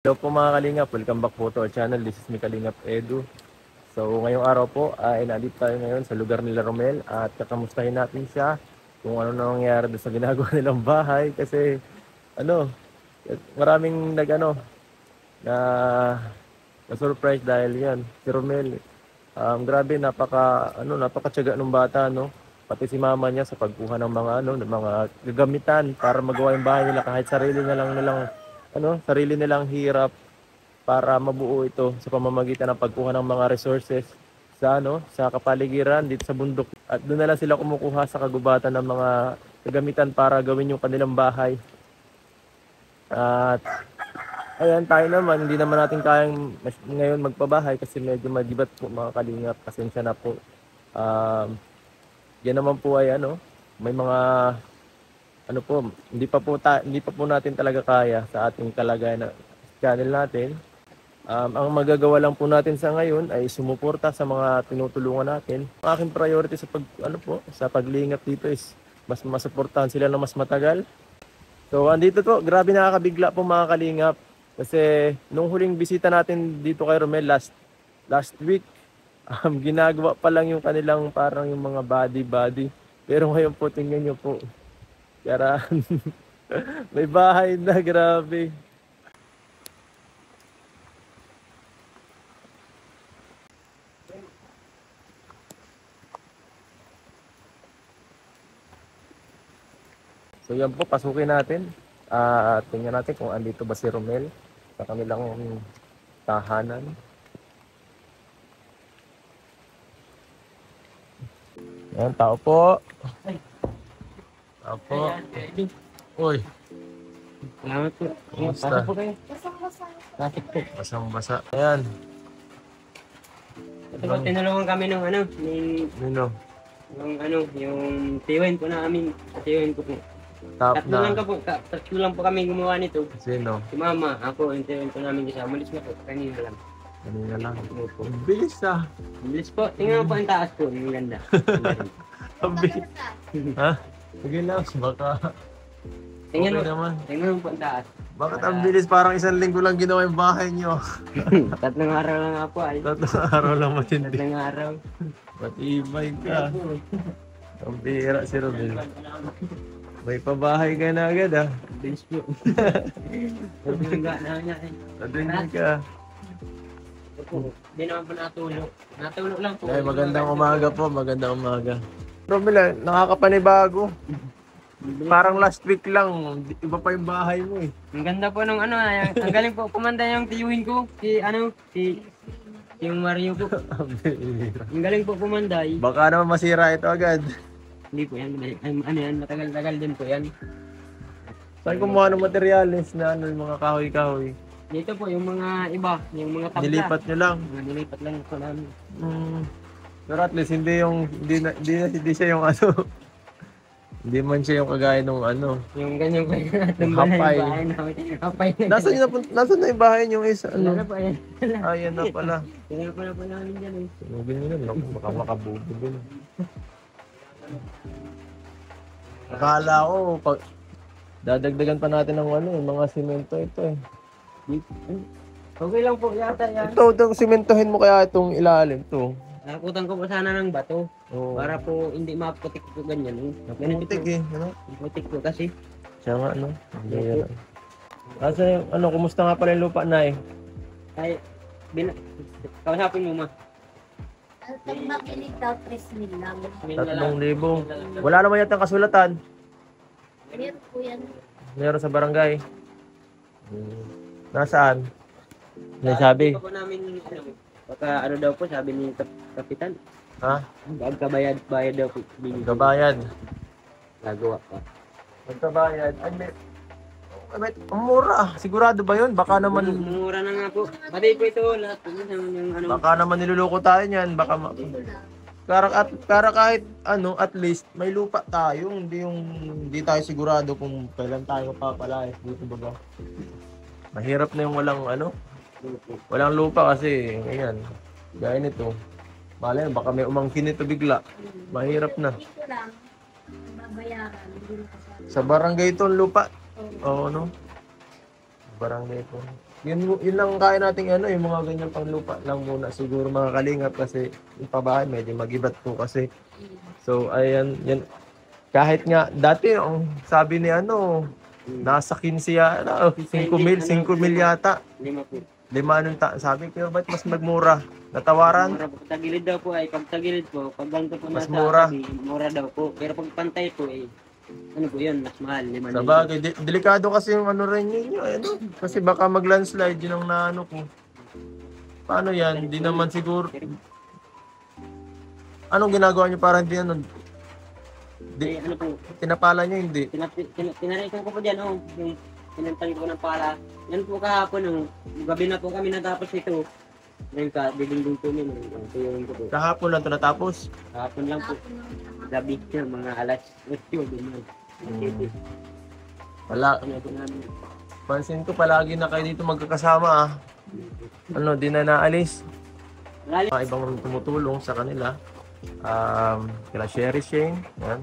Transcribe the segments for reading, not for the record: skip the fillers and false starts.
Hello po mga Kalingap, welcome back po to our channel. This is me Kalingap Edu. So ngayong araw po ay nandito tayo ngayon sa lugar nila Romel at kakamustahin natin siya kung ano na nangyayari doon sa ginagawa nilang bahay kasi maraming na surprise dahil yan si Romel. Grabe napakatiyaga ng bata no. Pati si mama niya sa pagkuha ng ng mga gagamitan para magawa yung bahay nila kahit sarili nilang hirap para mabuo ito sa pamamagitan ng pagkuha ng mga resources sa kapaligiran dito sa bundok at doon na lang sila kumukuha sa kagubatan ng mga kagamitan para gawin yung kanilang bahay. At ayan, tayo naman hindi naman natin kayang ngayon magpabahay kasi medyo magibat po mga Kalingap, pasensya na po. Yan naman po ay may mga hindi pa po natin talaga kaya sa ating kalagayan na channel natin. Ang magagawa lang po natin sa ngayon ay sumuporta sa mga tinutulungan natin. Ang aking priority sa paglingap dito is mas masuportahan sila na mas matagal. So andito po, grabe nakakabigla po mga Kalingap. Kasi nung huling bisita natin dito kay Romel last week, ginagawa pa lang yung kanilang parang yung mga body. Pero ngayon po tingnan nyo po. Kaya may bahay na, grabe. So yan po, pasukin natin. Tingnan natin kung andito ba si Romel sa kanilang tahanan. Yan, tao po. Apo. Uy. Salamat po. Kumusta? Pasok po kayo. Pasok po. Basang-basa. Ayan. Ito po, tinulungan kami ng Nino. yung tiwin po namin. Tiwin ko po. Top na. Tatlo lang po kami gumawa nito. Sino? Si mama, ako, yung tiwin po namin kasi umalis na po. Kanina lang. Kanina lang. Opo. Ang bilis ah. Bilis po. Tingnan mo po ang taas po. Yung ganda. Ang bilis. Ha? Sige lang, baka Tingnan mo. okay naman. Tingnan mo po ang taas. Bakit ang bilis? Parang 1 linggo lang ginawa yung bahay nyo. Tatlong araw lang nga po ay. 3 araw lang matindi. Tatlong araw. Matibay ka. Ang bihira si Romel. May pabahay ka na agad ah. Bilis po. Sabi ng gana niya eh. Nadindi ka. Hindi naman po natulog. Natulog lang po. Ay, magandang umaga po. Magandang umaga. Romel, nakakapanibago. Parang last week lang, iba pa yung bahay mo eh. Ang ganda po nung ang galing po kumanda yung tiyuhin ko. Yung Mario po. Ang galing po kumanday. Baka naman masira ito agad. Hindi po yan. Matagal-tagal din po yan. Saan kumuha ng materyales na yung mga kahoy-kahoy? Dito po yung mga iba, yung mga tabla. Nilipat nyo lang. Nilipat lang po namin. Pero at least hindi siya yung hindi man siya yung kagaya nung Yung ganyan po yung hapay. bahay namin. Hapay na. Nasaan na yung bahay niyo is Wala na po yan. Ayan na pala. Tingnan po namin dyan eh. Sunugin nyo na, baka makabubo din. Akala ko, dadagdagan pa natin ng yung mga simento ito eh. Okay lang po yata yan. Ito, simentohin mo kaya itong ilalim to. Nakakutan ko po sana ng bato. Oo. Para po hindi maputik po ganyan. Naputik eh, Putik po kasi. Siya nga, Hindi yan. Kasi, kumusta nga pala yung lupa na eh? Ay, kausapin mo ma. Pag makinig daw, 3,000 lang. 3,000. Wala naman yata kasulatan. Meron po yan. Meron sa barangay. Nasaan? May sabi. Hindi pa po namin, baka daw po, sabi ni Kapitan. Ha? Bayad daw po. Magkabayad. Gagawa pa. Magkabayad. Ang mura. Sigurado ba yun? Baka naman... Mura na nga po. Pati po ito, lahat po yung Baka naman niluloko tayo niyan. Baka kahit at least may lupa tayo. Hindi tayo sigurado kung kailan tayo papalayas dito baga. Mahirap na yung walang lupa kasi ngayon. Gaya nito. Malay, baka may umangkin nito bigla. Mahirap na. Dito lang, babayaran. Sa barangay ito ang lupa. Oo, no? Barangay ito. Yun lang kaya nating ano, yung mga ganyan panglupa lang muna siguro mga kalingap kasi yung pabahay medyo magibat po kasi. So ayan, yan. Kahit nga dati ang sabi ni ano, nasa 15 yata, 5 mil, 5 mil yata. 5 po. 5 anong sabi ko, ba't mas magmura? Natawaran? Mura po. Tagilid daw po ay pag tagilid po, pag ganito po Mas nasa mura. tabi, mura daw po. Pero pag pantay po eh, ano po yun, mas mahal. 5,000. Sa bagay, delikado kasi yung ano rin yun, ano? Kasi baka mag-landslide yun ang naano ko. Paano yan? Hindi naman siguro. Anong ginagawa niyo para hindi ano? Eh, ano po, Tinapala niyo hindi? tinarikan ko po dyan, oh, yung pinantay ko ng pala. Yan po kahapon, oh, gabi na po kami natapos ito. Ngayon ka, didingding po nyo, tuyuin ko po. Kahapon lang ito natapos. Kahapon lang po, gabi niya, mga alas 8 yun. Wala. Ano po namin. Pansin ko palagi na kayo dito magkakasama ah. Ano, di na naalis. Malalim. Mga ibang tumutulong sa kanila. Kila Sherry Shane, yan.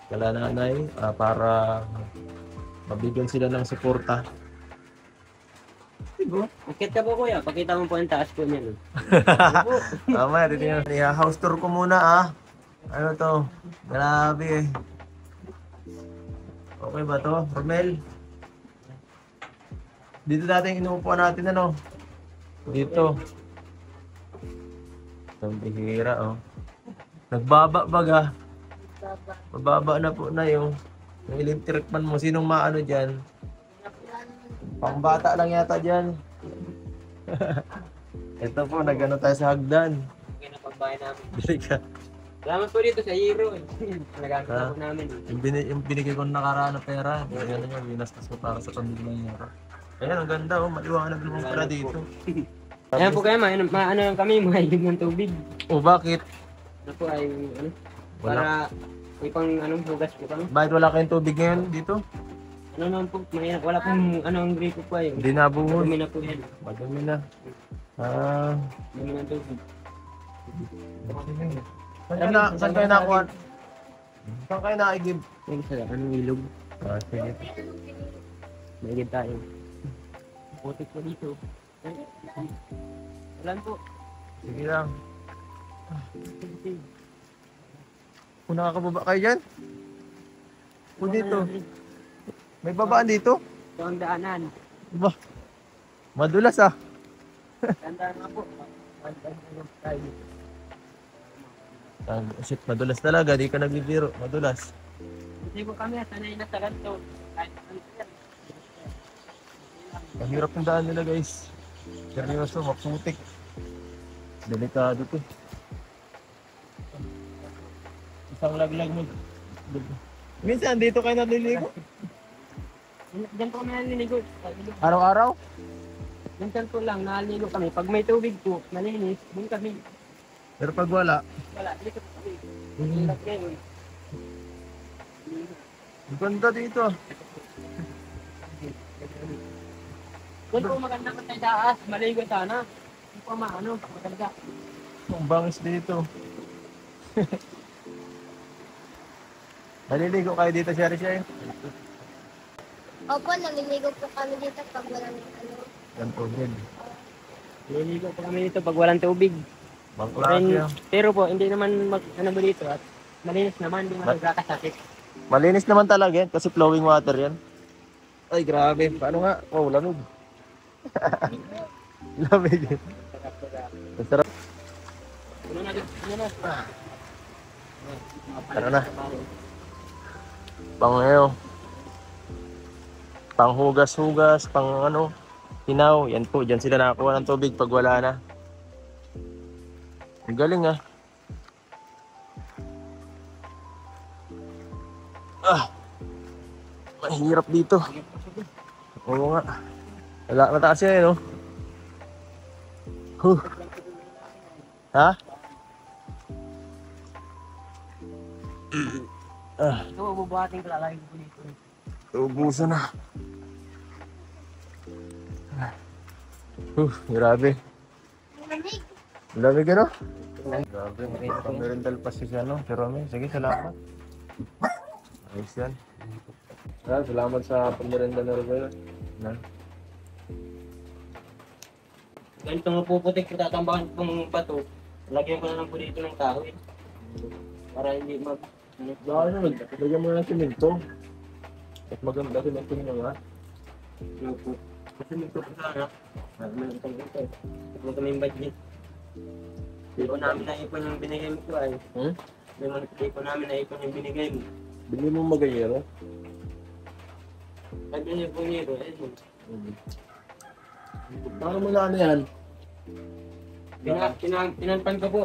Kila nanay, para mabigyan sila ng suporta. Diba? Akit ka po kuya, pakita mo po ang taas po niya. Tama, dito yun. House tour ko muna ah. Ano to? Grabe eh. Okay ba to? Romel? Dito natin inuupuan natin ano? Dito. Ang bihira oh. Nagbaba baga. Mababa na po na yung electric man mo. Sinong maano dyan? Pangbata lang yata dyan. Ito po, nagano tayo sa hagdan. Okay na pagbahay namin. Bili ka. Salamat po dito sa Hero. Nagamit na po namin. Yung binigay ko nakaraan na pera, yan na yung binastas ko para sa pamilya ng Hero. Ayan, ang ganda oh, maliwanag naman pala dito. Ayan po kayo, ano kami, mahilig ng tubig. Oh, bakit? Ano po ay, ano, para may pang anong hugas po kami. Bakit wala kayong tubig ngayon dito? Ano naman po, mahirap. Wala pong ano ang gripo po ay. Hindi nabuhos. Dumi na po yan. Madumi na. Ah, Dumi ng tubig. saan kayo nakuha? Saan kayo naigib? Yung isa, anong ilog? Ah, sige. Maigib tayo. Putik po dito. Wala po. Sige lang. Kung nakakababa kayo dyan? Kung dito. May babaan dito? Ito ang daanan. Diba? Madulas ah. Tandaan nga po. Tandaan tayo. Shit, madulas talaga. Di ka nagbibiro. Madulas. Hindi po kami, sanay na sa ganito. Kahit ano yan. Mahirap yung daan nila guys. Seryoso, maputik. Delikado to. Isang laglag mo. Minsan dito kayo naliligo? Diyan po kami naliligo. Araw-araw? Minsan po lang, naliligo kami. Pag may tubig po, malinis, doon kami. Pero pag wala, Wala, dito po kami. Mhm. Hirap ngayon. ang ganda dito. Doon po maganda po tayo taas, maligo sana. Hindi po maano, maganda. Ang bangis dito. Naliligo kayo dito, Sherry Shay? Opo, naliligo po kami dito pag walang ano. Yan tubig. Naliligo po kami dito pag walang tubig. Bangklase. Pero po, hindi naman ano ba dito at malinis naman, hindi naman nagkakasakit. Malinis naman talaga yan kasi flowing water yan. Ay, grabe. Paano nga? Oh, lamig. Lamig. Ang sarap. Ano na dito? Ano na? Tara na. Pang ano, pang hugas-hugas, pang ano, hinaw. Yan po, dyan sila nakakuha ng tubig pag wala na. Ang galing ah. Mahirap dito. Oo nga. Wala, mataas yan eh, no? Huh. Ha? Ito, bubuhating ko lalagay ko dito. Ubusan na. Grabe. Lamig. Ang lamig ano? Grabe, pang-rental pa siya, no? Si Romel, sige, salamat. Ayos yan. Salamat sa pang-rental na Romel. ganito nga puputik, tatambakan pong bato. Lagyan ko na lang po dito ng kahoy. Para hindi mag... Baka naman, lagyan mo ng simento. At maganda simento nyo nga. Ano po. Kasi nito po sana. Meron kang ito. Ito kami yung budget. Hindi ko namin naipon yung binigay mo ko ay. Hindi ko namin naipon yung binigay mo. Bili mo magayero. Sabi niyo po niyo, Paano mo na ano yan? Tinanpan ko po.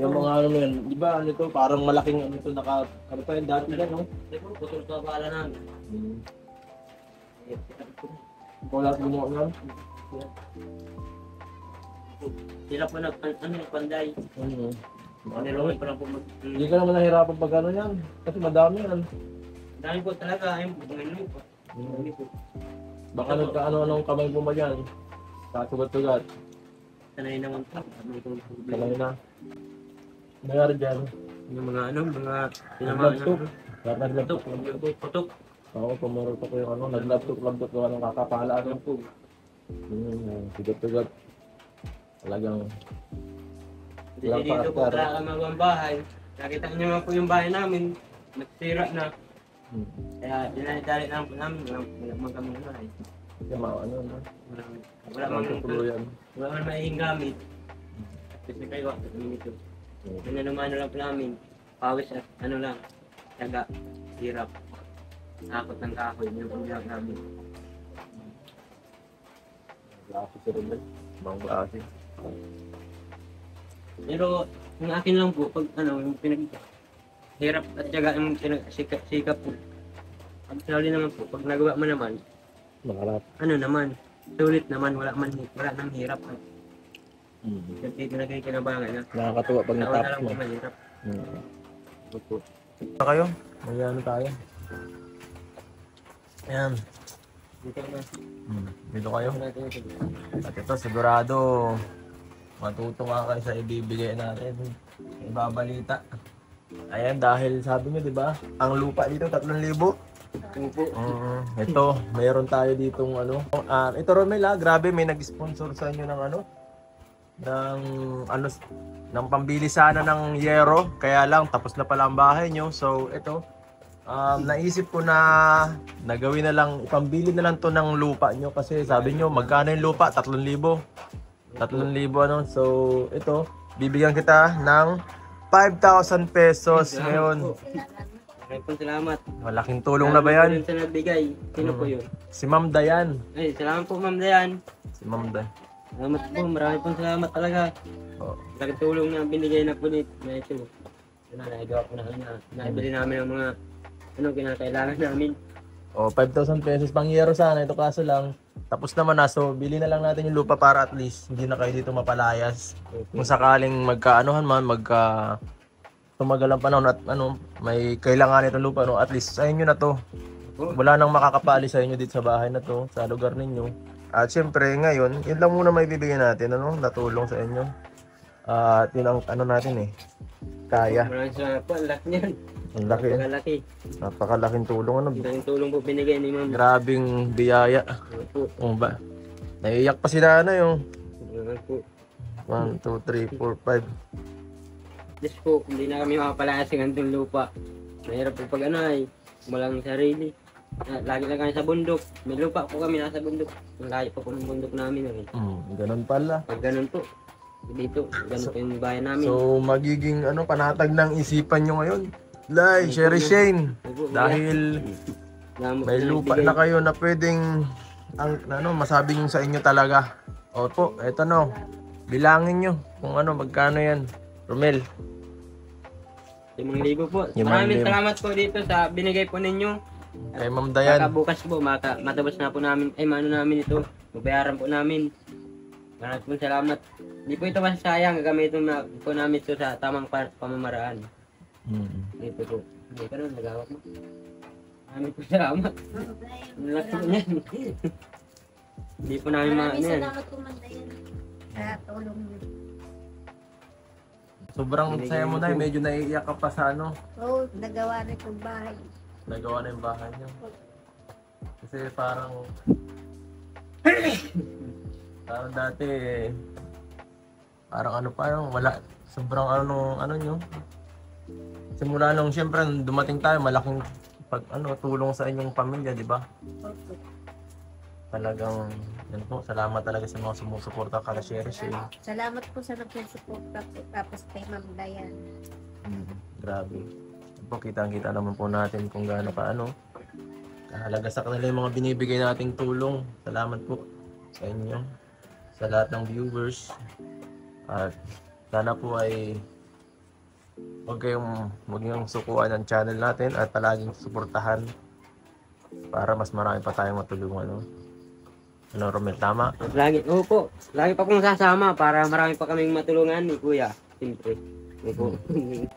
Yung mga ano yan, di ba ano to, parang malaking ano to, ano pa yun dati yan, no? Hindi po, putol ka pala namin. Ikaw lahat mo yan? Sila po nagpanday. Nilawin ko lang po mag... Hindi ka naman nahirapan pag ano yan, kasi madami yan. Dami po talaga, ayun po, ngayon po. Dami po. Baka nagkaano-anong kamay mo ba yan? Kasugat-sugat. Sanay naman po. Kamay na. Nangyari dyan. Yung mga ano, mga Nag-laptop. Putok, putok. Oo, pumarot ako yung ano, nag-laptop ko anong kakapalaan po. Sugat-sugat. Talagang Hindi dito po talaga magawang bahay. Nakita niyo naman po yung bahay namin. Nagsira na. Kaya dinadali lang po namin. Wala kami bahay. kasi ano na. Wala mang maihing gamit. Kasi kayo, ito. Pinanumano lang po namin. Pawis at ano lang. Tiyaga, hirap. Takot ng kahoy. Yung pagbiyak namin. Klase si Ronald. Mga klase. Pero yung akin lang po, pag ano, yung hirap at tiyaga yung sikap po. Pag sali naman po, pag nagawa mo naman, Makarap. ano naman, sulit naman, wala nang hirap. Kasi pinagay kinabangan na. Nakakatuwa pag Taon na natapos lang mo. po mahirap. Ito kayo? May ano tayo? Ayan. Dito na. Dito kayo. Natin ito. At ito sigurado matutuwa kayo sa ibibigay natin. Ibabalita. Ayan dahil sabi nyo 'di ba? Ang lupa dito 3,000. Opo. Ito, mayroon tayo ditong ano. Ito Romel grabe may nag-sponsor sa inyo ng ano ng pambili sana ng yero. Kaya lang tapos na pala ang bahay nyo. So ito naisip ko na nagawin na lang, ipambili na lang to ng lupa nyo kasi sabi nyo magkano yung lupa? 3,000 ano. So ito, bibigyan kita ng 5,000 pesos ngayon. Maraming po salamat. Malaking tulong na ba yan? Salamat po sa nagbigay. Sino po yun? Si Ma'am Dayan. Ay, salamat po Ma'am Dayan. Si Ma'am Dayan. Salamat po, maraming po salamat talaga. Oh. Laking tulong na binigay na po na ito. Naigawa po na naibili namin ang mga kinakailangan namin. Oh, 5,000 pesos pang yero sana ito kaso lang. Tapos naman na, so bili na lang natin yung lupa para at least hindi na kayo dito mapalayas. Kung sakaling magkaanuhan man, tumagal ang panahon at may kailangan itong lupa, at least sa inyo na to. Wala nang makakapali sa inyo dito sa bahay na to, sa lugar ninyo. At syempre ngayon, yun lang muna may bibigyan natin, natulong sa inyo. At yun ang natin kaya. Maraming salamat po, ang laki niyan. Ang laki. Napakalaki. Napakalaking tulong Ang tulong po binigay ni Ma'am. Grabing biyaya. Po. Ba? Naiiyak pa si nanay yung Salamat po. 1, 2, 3, 4, 5. Yes po, hindi na kami makapalayas ng ganitong lupa. Mahirap po pag walang sarili. Lagi lang kami sa bundok. May lupa po kami nasa bundok. Ang layo po ng bundok namin. Ganun pala. Pag ganun po, dito, ganun po yung bayan namin. So magiging panatag ng isipan nyo ngayon. Lai, Sherry Shane. Dahil may lupa na kayo na pwedeng masabing sa inyo talaga. Opo, eto bilangin nyo kung magkano yan. Romel. 5,000 po. 5,000. Maraming salamat po dito sa binigay po ninyo. Kay Ma'am Dayan. Bukas po, matabas na po namin, namin ito. Mabayaran po namin. Maraming po salamat. Hindi po ito masasayang. Gagamitin na po namin ito sa tamang pamamaraan. Dito po. Hindi ka nun, nagawak mo. Maraming po salamat. Ang laki po niyan. Hindi po namin Maraming yan. salamat po, Ma'am Dayan. Sa tulong niyo. Sobrang saya mo na, medyo naiiyak ka pa sa Oo, nagawa na itong bahay. nagawa na yung bahay niyo. Kasi parang Dati, parang parang wala. Sobrang ano nyo. Simula nung siyempre nung dumating tayo, malaking tulong sa inyong pamilya, di ba? Opo. Talagang, yan po, salamat talaga sa mga sumusuporta kala Sherry. Salamat po sa nagsusuporta po. Tapos kay Ma'am Dayan. Grabe. Yan po, kitang-kita naman po natin kung gaano kahalaga sa kanila yung mga binibigay nating tulong. Salamat po sa inyo, sa lahat ng viewers. At sana po ay huwag kayong sukuan ng channel natin at palaging suportahan para mas marami pa tayong matulungan. Ano, Romel, tama? Lagi pa pong sasama para marami pa kaming matulungan ni Kuya. Siyempre. Opo.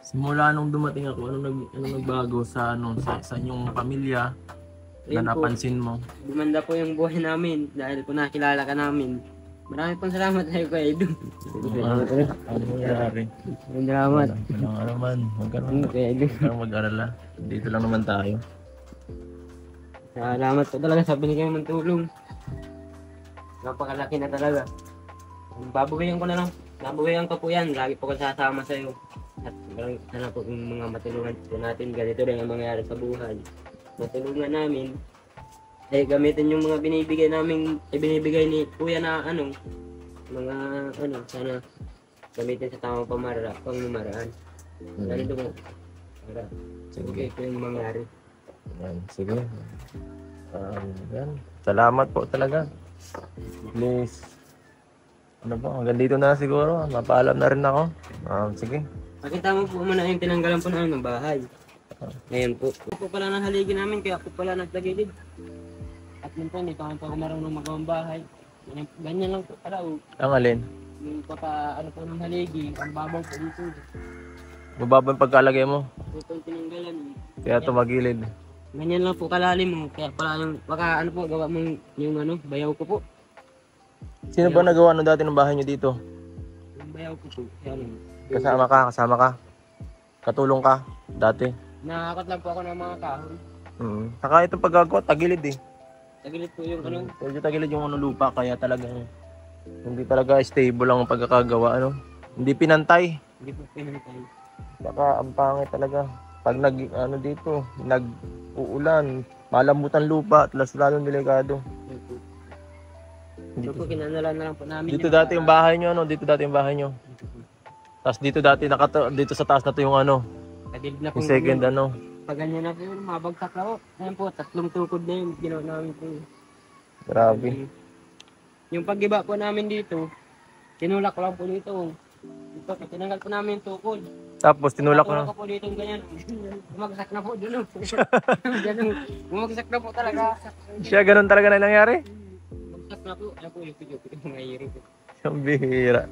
Simula nung dumating ako, ano nagbago sa inyong pamilya na Ayun po. napansin mo? Gumanda po yung buhay namin dahil po nakilala ka namin. Marami pong salamat sa iyo, Kuya Edu. Ano nangyari? Salamat. Walang man. Huwag Kuya Edu. kang mag-alala. Dito lang naman tayo. Salamat po talaga sa binigay mong tulong. Napakalaki na talaga. Babawian ko na lang. Babawian ko po yan. Lagi po ko sasama sa iyo. At sana po yung mga matulungan po natin. Ganito rin ang mangyayari sa buhay. Matulungan namin. Ay gamitin yung mga binibigay ni Kuya na mga sana gamitin sa tamang pamamaraan. Ganito mo. Para okay po yung mangyari. Yan, sige. Yan. Salamat po talaga. Please. Ano po, hanggang dito na siguro. Mapaalam na rin ako. Sige. Pakita mo po muna yung tinanggalan po namin ng bahay. Ngayon po. Ito po pala ng haligi namin kaya po pala nagtagilid. At yun po, hindi pa ako marunong magawang bahay. Ganyan lang po pala. Ang alin? Yung po ng haligi, ang babaw po dito. Mababa yung pagkalagay mo. Ito yung tinanggalan. Kaya tumagilid. Ganyan lang po kalalim mo. Kaya pala yung, baka gawa mong yung bayaw ko po. Sino ba nagawa dati ng bahay niyo dito? Yung bayaw ko po. Kaya Kasama ka? Katulong ka? Dati? nakakot lang po ako ng mga kahoy. Saka itong paggagawa, tagilid eh. Tagilid po yung Medyo tagilid yung lupa, kaya talagang hindi talaga stable ang pagkakagawa, Hindi pinantay. Hindi po pinantay. Baka ang pangit talaga. Pag dito, nag-uulan, malambutan lupa at lalong delikado. Ito po, kinanalan na lang po namin. Dito dati yung bahay nyo, Dito dati yung bahay nyo. Tapos dito dati, dito sa taas na to yung Tagilid na po. yung second Pag ganyan na po yun, mabagsak na po. Ayan po, 3 tukod na yun. Ginawa namin po. Grabe. Yung paggiba po namin dito, tinulak ko lang po dito. Ito, tinanggal po namin yung tukod. Tapos tinulak ko Tinulak ko po dito yung ganyan. Bumagsak na po doon. Ganun. Bumagsak na po talaga. Siya, ganun talaga na nangyari? Bumagsak na po. Ayan po, yung ngayiri po. Ang bihira.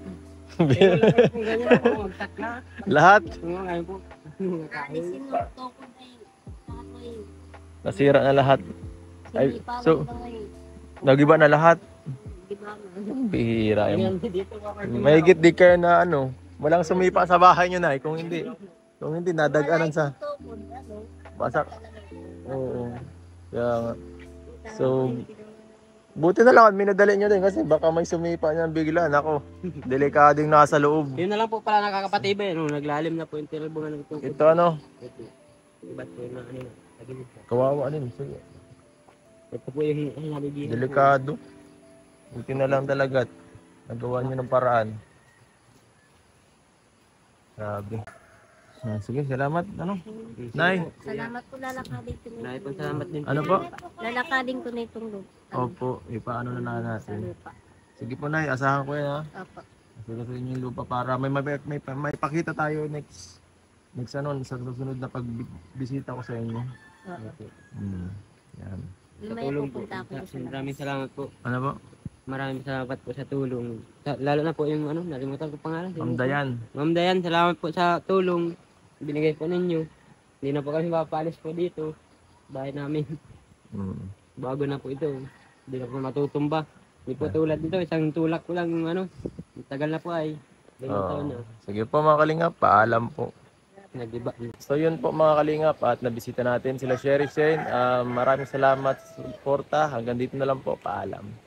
Tinulak po ganyan po, bumagsak na. Lahat? Ngayon po. Alisin mo ito ko na yun. Kahoy. Nasira na lahat. Ay, Hindi pa so, lang ito nagiba na lahat. Di ba? Ang bihira. Ganyan dito po. Mahigit di kayo na walang sumipa sa bahay nyo na Kung hindi, nadaganan sa Tukod, basak. Oo. Kaya nga. So, buti na lang at minadali nyo din kasi baka may sumipa niyan bigla. Nako, delikadong nasa loob. Yun na lang po pala nakakapatibay. Naglalim na po yung tinalbungan ng tukod. Ito Iba't po yung tagilid. kawawa din. Sige. Ito po yung nabibigyan. Delikado. Buti na lang talaga at nagawa nyo ng paraan. Grabe. Sige, salamat. Nay? Salamat po lalakadin ko Marami na pong salamat din. Ano po? Lalakadin ko na itong lupa. Opo, ipaano na Sa natin. lupa. Sige po, Nay. Asahan ko yan, ha? Opo. Sige sa inyo yung lupa para may pakita tayo next sa susunod na pagbisita ko sa inyo. Opo. Yan. Lumaya Tulong po. pupunta ako sa Maraming salamat po. Ano po? Maraming salamat po sa tulong. Lalo na po yung nalimutan ko pangalan. Ma'am Dayan. Ma'am Dayan, salamat po sa tulong. Binigay po ninyo. Hindi na po kami mapapalis po dito. Bahay namin. Bago na po ito. Hindi na po matutumba. Hindi po tulad nito. Isang tulak ko lang yung tagal na po ay. Ganyan taon na. Sige po mga kalingap, paalam po. Nag-iba. So yun po mga kalingap at nabisita natin sila Sheriff Shane. Maraming salamat sa suporta. Hanggang dito na lang po, paalam.